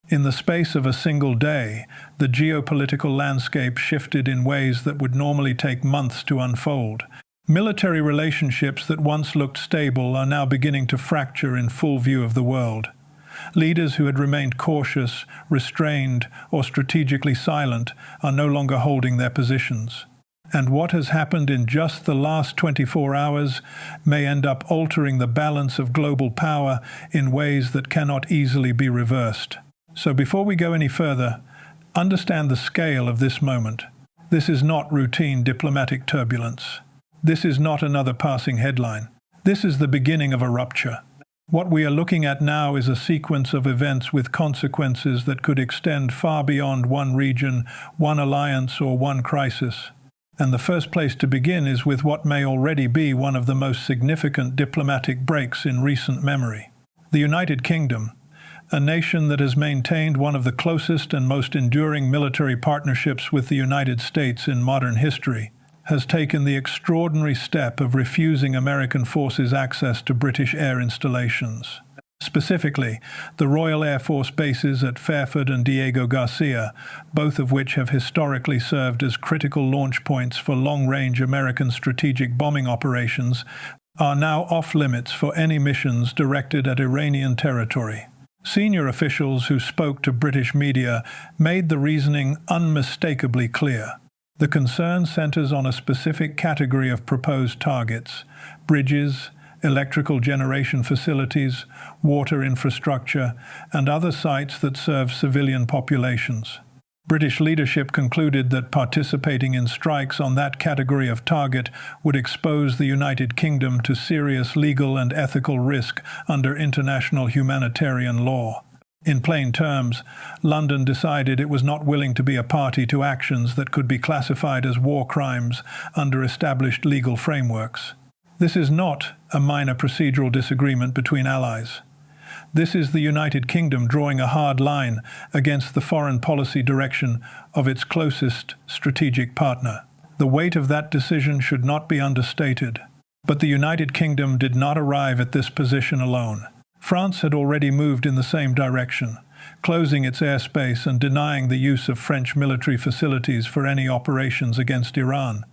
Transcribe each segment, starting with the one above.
In the space of a single day, the geopolitical landscape shifted in ways that would normally take months to unfold. Military relationships that once looked stable are now beginning to fracture in full view of the world. Leaders who had remained cautious, restrained, or strategically silent are no longer holding their positions. And what has happened in just the last 24 hours may end up altering the balance of global power in ways that cannot easily be reversed. So before we go any further, understand the scale of this moment. This is not routine diplomatic turbulence. This is not another passing headline. This is the beginning of a rupture. What we are looking at now is a sequence of events with consequences that could extend far beyond one region, one alliance, or one crisis. And the first place to begin is with what may already be one of the most significant diplomatic breaks in recent memory. The United Kingdom, a nation that has maintained one of the closest and most enduring military partnerships with the United States in modern history, has taken the extraordinary step of refusing American forces access to British air installations. Specifically, the Royal Air Force bases at Fairford and Diego Garcia, both of which have historically served as critical launch points for long-range American strategic bombing operations, are now off-limits for any missions directed at Iranian territory. Senior officials who spoke to British media made the reasoning unmistakably clear. The concern centers on a specific category of proposed targets: bridges, electrical generation facilities, water infrastructure, and other sites that serve civilian populations. British leadership concluded that participating in strikes on that category of target would expose the United Kingdom to serious legal and ethical risk under international humanitarian law. In plain terms, London decided it was not willing to be a party to actions that could be classified as war crimes under established legal frameworks. This is not a minor procedural disagreement between allies. This is the United Kingdom drawing a hard line against the foreign policy direction of its closest strategic partner. The weight of that decision should not be understated. But the United Kingdom did not arrive at this position alone. France had already moved in the same direction, closing its airspace and denying the use of French military facilities for any operations against Iran.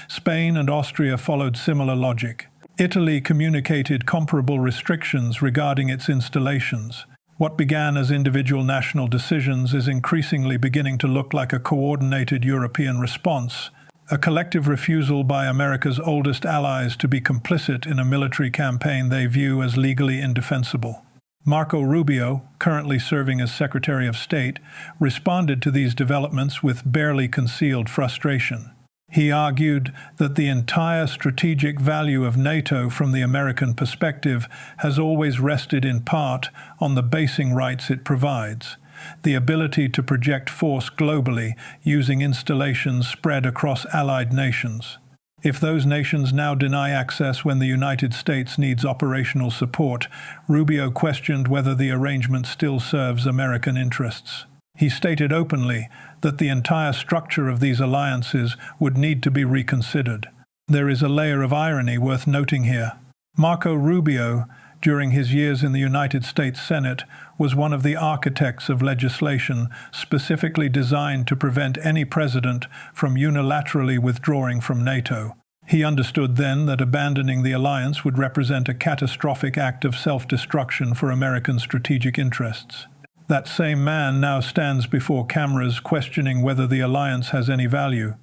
Spain and Austria followed similar logic. Italy communicated comparable restrictions regarding its installations. What began as individual national decisions is increasingly beginning to look like a coordinated European response, a collective refusal by America's oldest allies to be complicit in a military campaign they view as legally indefensible. Marco Rubio, currently serving as Secretary of State, responded to these developments with barely concealed frustration. He argued that the entire strategic value of NATO from the American perspective has always rested in part on the basing rights it provides, the ability to project force globally using installations spread across allied nations. If those nations now deny access when the United States needs operational support, Rubio questioned whether the arrangement still serves American interests. He stated openly that the entire structure of these alliances would need to be reconsidered. There is a layer of irony worth noting here. Marco Rubio, during his years in the United States Senate, was one of the architects of legislation specifically designed to prevent any president from unilaterally withdrawing from NATO. He understood then that abandoning the alliance would represent a catastrophic act of self-destruction for American strategic interests. That same man now stands before cameras questioning whether the alliance has any value.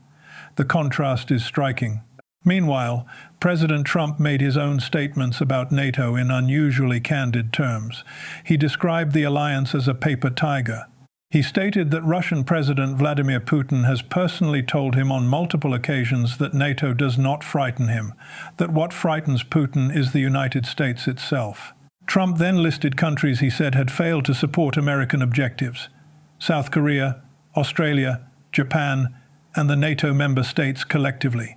The contrast is striking. Meanwhile, President Trump made his own statements about NATO in unusually candid terms. He described the alliance as a paper tiger. He stated that Russian President Vladimir Putin has personally told him on multiple occasions that NATO does not frighten him, that what frightens Putin is the United States itself. Trump then listed countries he said had failed to support American objectives: South Korea, Australia, Japan, and the NATO member states collectively.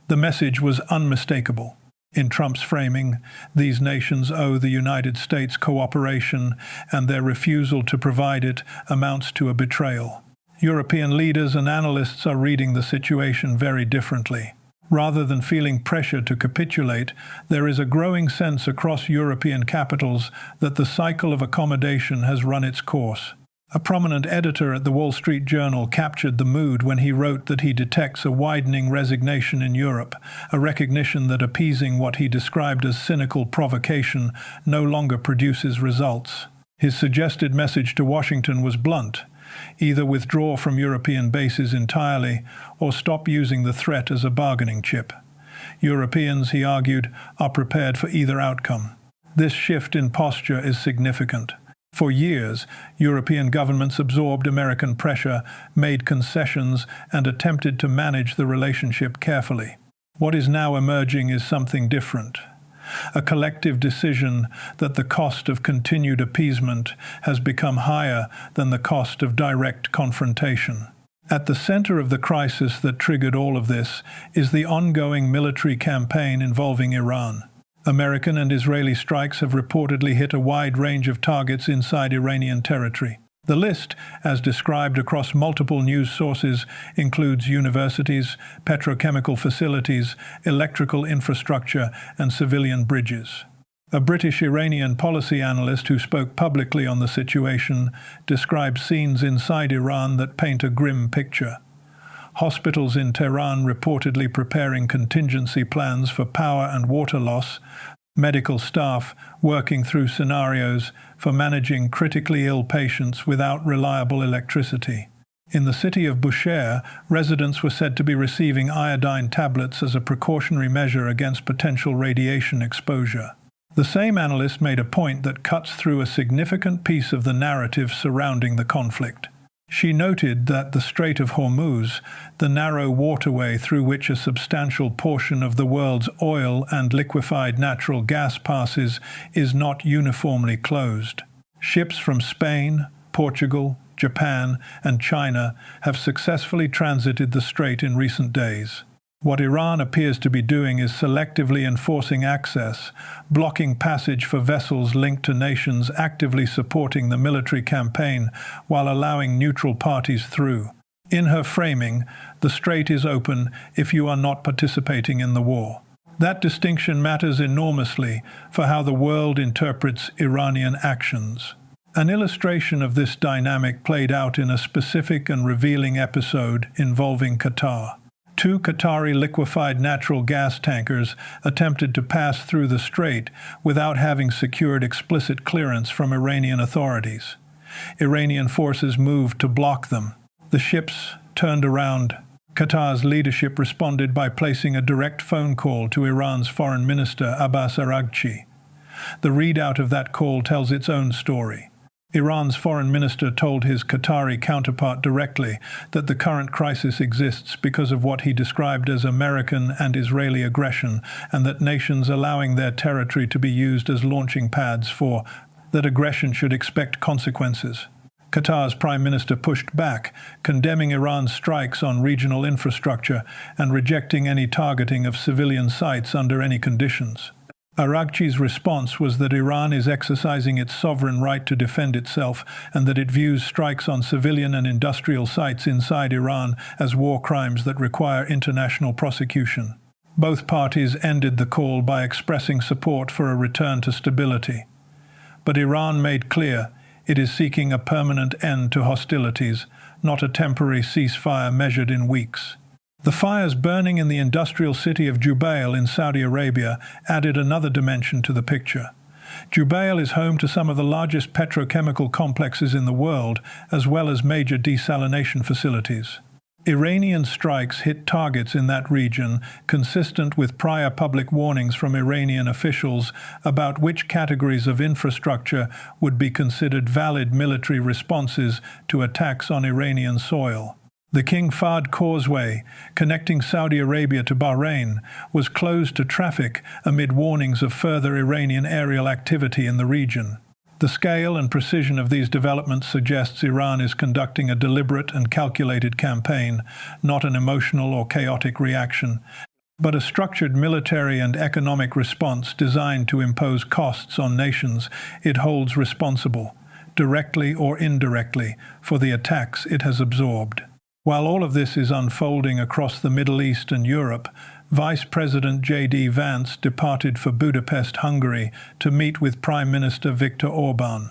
The message was unmistakable. In Trump's framing, these nations owe the United States cooperation, and their refusal to provide it amounts to a betrayal. European leaders and analysts are reading the situation very differently. Rather than feeling pressure to capitulate, there is a growing sense across European capitals that the cycle of accommodation has run its course. A prominent editor at the Wall Street Journal captured the mood when he wrote that he detects a widening resignation in Europe, a recognition that appeasing what he described as cynical provocation no longer produces results. His suggested message to Washington was blunt: either withdraw from European bases entirely or stop using the threat as a bargaining chip. Europeans, he argued, are prepared for either outcome. This shift in posture is significant. For years, European governments absorbed American pressure, made concessions, and attempted to manage the relationship carefully. What is now emerging is something different. A collective decision that the cost of continued appeasement has become higher than the cost of direct confrontation. At the center of the crisis that triggered all of this is the ongoing military campaign involving Iran. American and Israeli strikes have reportedly hit a wide range of targets inside Iranian territory. The list, as described across multiple news sources, includes universities, petrochemical facilities, electrical infrastructure, and civilian bridges. A British-Iranian policy analyst who spoke publicly on the situation described scenes inside Iran that paint a grim picture. Hospitals in Tehran reportedly preparing contingency plans for power and water loss, medical staff working through scenarios for managing critically ill patients without reliable electricity. In the city of Bushehr, residents were said to be receiving iodine tablets as a precautionary measure against potential radiation exposure. The same analyst made a point that cuts through a significant piece of the narrative surrounding the conflict. She noted that the Strait of Hormuz, the narrow waterway through which a substantial portion of the world's oil and liquefied natural gas passes, is not uniformly closed. Ships from Spain, Portugal, Japan, and China have successfully transited the strait in recent days. What Iran appears to be doing is selectively enforcing access, blocking passage for vessels linked to nations actively supporting the military campaign while allowing neutral parties through. In her framing, the strait is open if you are not participating in the war. That distinction matters enormously for how the world interprets Iranian actions. An illustration of this dynamic played out in a specific and revealing episode involving Qatar. 2 Qatari liquefied natural gas tankers attempted to pass through the strait without having secured explicit clearance from Iranian authorities. Iranian forces moved to block them. The ships turned around. Qatar's leadership responded by placing a direct phone call to Iran's Foreign Minister Abbas Araghchi. The readout of that call tells its own story. Iran's foreign minister told his Qatari counterpart directly that the current crisis exists because of what he described as American and Israeli aggression, and that nations allowing their territory to be used as launching pads for that aggression should expect consequences. Qatar's prime minister pushed back, condemning Iran's strikes on regional infrastructure and rejecting any targeting of civilian sites under any conditions. Araghchi's response was that Iran is exercising its sovereign right to defend itself and that it views strikes on civilian and industrial sites inside Iran as war crimes that require international prosecution. Both parties ended the call by expressing support for a return to stability. But Iran made clear it is seeking a permanent end to hostilities, not a temporary ceasefire measured in weeks. The fires burning in the industrial city of Jubail in Saudi Arabia added another dimension to the picture. Jubail is home to some of the largest petrochemical complexes in the world, as well as major desalination facilities. Iranian strikes hit targets in that region, consistent with prior public warnings from Iranian officials about which categories of infrastructure would be considered valid military responses to attacks on Iranian soil. The King Fahd Causeway, connecting Saudi Arabia to Bahrain, was closed to traffic amid warnings of further Iranian aerial activity in the region. The scale and precision of these developments suggests Iran is conducting a deliberate and calculated campaign, not an emotional or chaotic reaction, but a structured military and economic response designed to impose costs on nations it holds responsible, directly or indirectly, for the attacks it has absorbed. While all of this is unfolding across the Middle East and Europe, Vice President J.D. Vance departed for Budapest, Hungary, to meet with Prime Minister Viktor Orbán.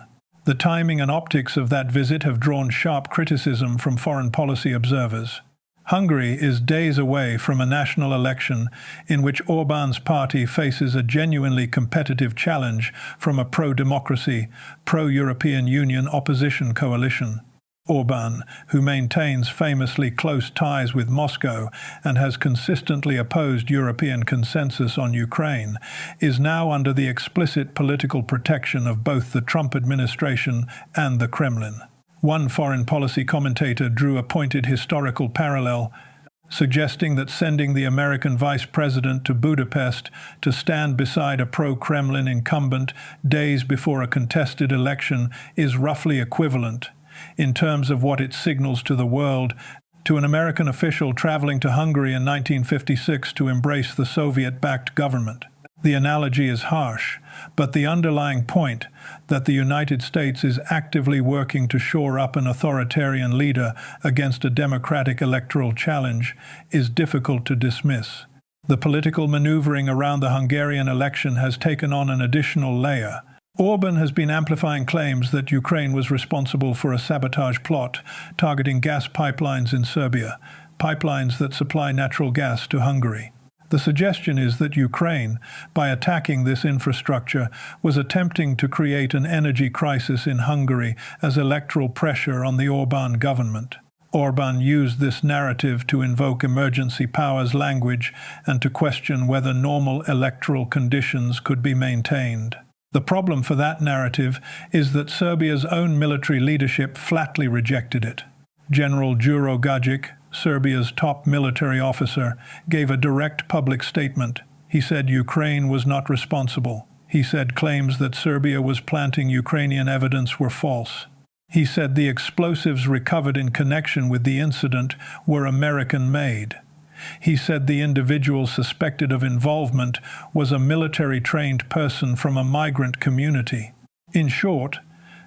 The timing and optics of that visit have drawn sharp criticism from foreign policy observers. Hungary is days away from a national election in which Orbán's party faces a genuinely competitive challenge from a pro-democracy, pro-European Union opposition coalition. Orbán, who maintains famously close ties with Moscow and has consistently opposed European consensus on Ukraine, is now under the explicit political protection of both the Trump administration and the Kremlin. One foreign policy commentator drew a pointed historical parallel, suggesting that sending the American vice president to Budapest to stand beside a pro-Kremlin incumbent days before a contested election is roughly equivalent, in terms of what it signals to the world, to an American official traveling to Hungary in 1956 to embrace the Soviet-backed government. The analogy is harsh, but the underlying point, that the United States is actively working to shore up an authoritarian leader against a democratic electoral challenge, is difficult to dismiss. The political maneuvering around the Hungarian election has taken on an additional layer. Orbán has been amplifying claims that Ukraine was responsible for a sabotage plot targeting gas pipelines in Serbia, pipelines that supply natural gas to Hungary. The suggestion is that Ukraine, by attacking this infrastructure, was attempting to create an energy crisis in Hungary as electoral pressure on the Orbán government. Orbán used this narrative to invoke emergency powers language and to question whether normal electoral conditions could be maintained. The problem for that narrative is that Serbia's own military leadership flatly rejected it. General Đuro Gajic, Serbia's top military officer, gave a direct public statement. He said Ukraine was not responsible. He said claims that Serbia was planting Ukrainian evidence were false. He said the explosives recovered in connection with the incident were American-made. He said the individual suspected of involvement was a military-trained person from a migrant community. In short,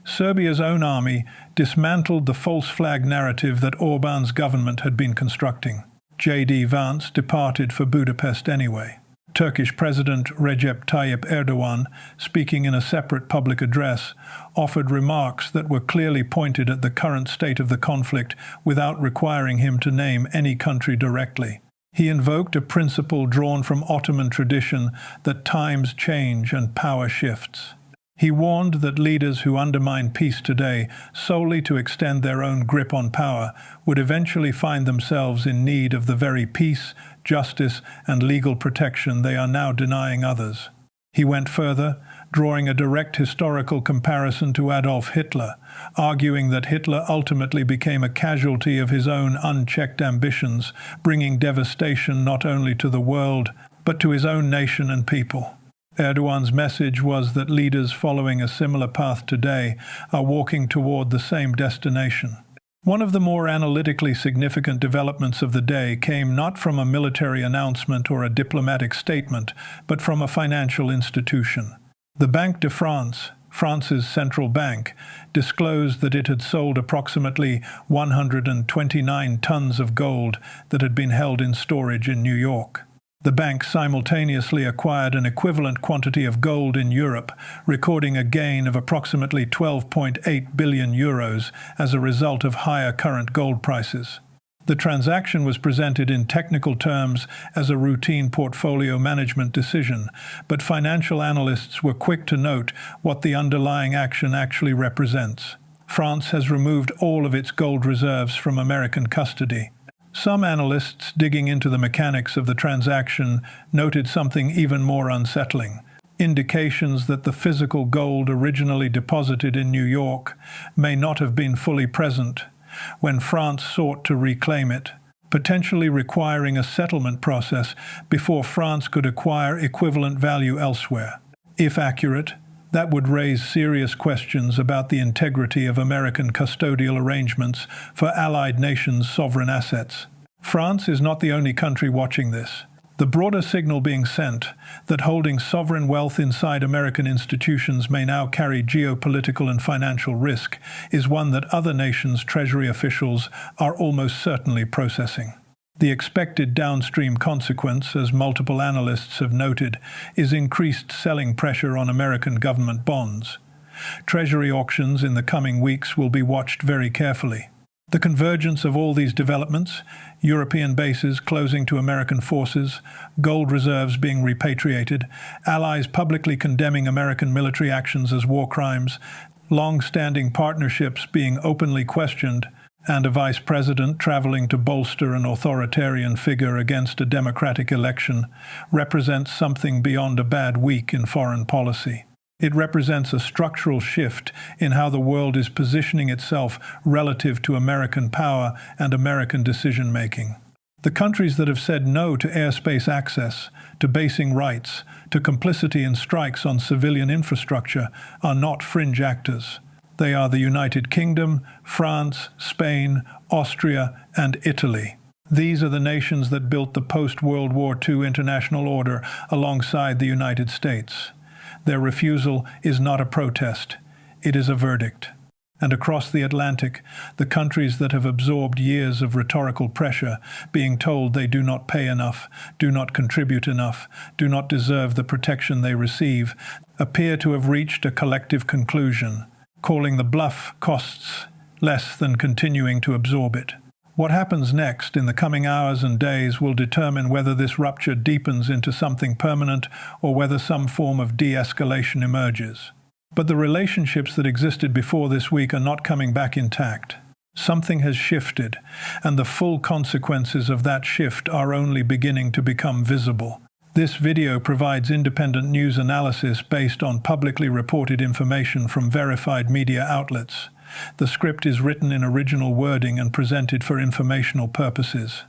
Serbia's own army dismantled the false flag narrative that Orbán's government had been constructing. J.D. Vance departed for Budapest anyway. Turkish President Recep Tayyip Erdogan, speaking in a separate public address, offered remarks that were clearly pointed at the current state of the conflict without requiring him to name any country directly. He invoked a principle drawn from Ottoman tradition that times change and power shifts. He warned that leaders who undermine peace today solely to extend their own grip on power would eventually find themselves in need of the very peace, justice, and legal protection they are now denying others. He went further, drawing a direct historical comparison to Adolf Hitler, arguing that Hitler ultimately became a casualty of his own unchecked ambitions, bringing devastation not only to the world, but to his own nation and people. Erdogan's message was that leaders following a similar path today are walking toward the same destination. One of the more analytically significant developments of the day came not from a military announcement or a diplomatic statement, but from a financial institution. The Banque de France, France's central bank, disclosed that it had sold approximately 129 tons of gold that had been held in storage in New York. The bank simultaneously acquired an equivalent quantity of gold in Europe, recording a gain of approximately 12.8 billion euros as a result of higher current gold prices. The transaction was presented in technical terms as a routine portfolio management decision, but financial analysts were quick to note what the underlying action actually represents. France has removed all of its gold reserves from American custody. Some analysts digging into the mechanics of the transaction noted something even more unsettling: indications that the physical gold originally deposited in New York may not have been fully present when France sought to reclaim it, potentially requiring a settlement process before France could acquire equivalent value elsewhere. If accurate, that would raise serious questions about the integrity of American custodial arrangements for allied nations' sovereign assets. France is not the only country watching this. The broader signal being sent that holding sovereign wealth inside American institutions may now carry geopolitical and financial risk is one that other nations' treasury officials are almost certainly processing. The expected downstream consequence, as multiple analysts have noted, is increased selling pressure on American government bonds. Treasury auctions in the coming weeks will be watched very carefully. The convergence of all these developments, European bases closing to American forces, gold reserves being repatriated, allies publicly condemning American military actions as war crimes, long-standing partnerships being openly questioned, and a vice president traveling to bolster an authoritarian figure against a democratic election, represents something beyond a bad week in foreign policy. It represents a structural shift in how the world is positioning itself relative to American power and American decision-making. The countries that have said no to airspace access, to basing rights, to complicity in strikes on civilian infrastructure are not fringe actors. They are the United Kingdom, France, Spain, Austria, and Italy. These are the nations that built the post-World War II international order alongside the United States. Their refusal is not a protest, it is a verdict. And across the Atlantic, the countries that have absorbed years of rhetorical pressure, being told they do not pay enough, do not contribute enough, do not deserve the protection they receive, appear to have reached a collective conclusion. Calling the bluff costs less than continuing to absorb it. What happens next in the coming hours and days will determine whether this rupture deepens into something permanent or whether some form of de-escalation emerges. But the relationships that existed before this week are not coming back intact. Something has shifted, and the full consequences of that shift are only beginning to become visible. This video provides independent news analysis based on publicly reported information from verified media outlets. The script is written in original wording and presented for informational purposes.